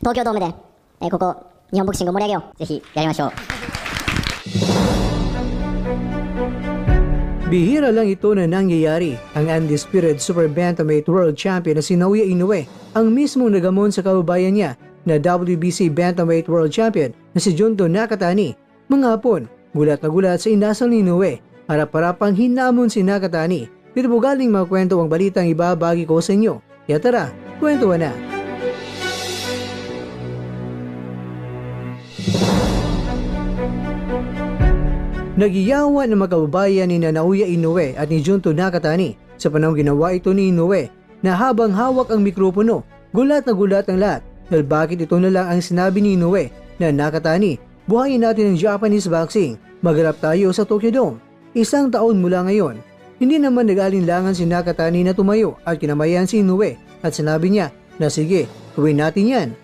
東京ドームで、ここ日本ボクシングを盛り上げよう。ぜひやりましょう。 Bihira lang ito na nangyayari. Ang undisputed Super Bantamweight World Champion na si Naoya Inoue ang mismong nagamon sa kababayan niya na WBC Bantamweight World Champion na si Junto Nakatani. Mga hapon, gulat na gulat sa inasal ni Inoue. Harap-harapang hinamon si Nakatani. Dito po galing mga kwento ang balitang ibabagi ko sa inyo. Kaya tara, kwentuhan na. Nagiyawa ng magkababayan ni Naoya Inoue at ni Junto Nakatani sa panahong ginawa ito ni Inoue na habang hawak ang mikropono, gulat na gulat ang lahat dahil bakit ito na lang ang sinabi ni Inoue na Nakatani, buhayin natin ang Japanese boxing, magharap tayo sa Tokyo Dome. 1 taon mula ngayon, hindi naman nag-alinlangan si Nakatani na tumayo at kinamayan si Inoue at sinabi niya na sige, gawin natin yan.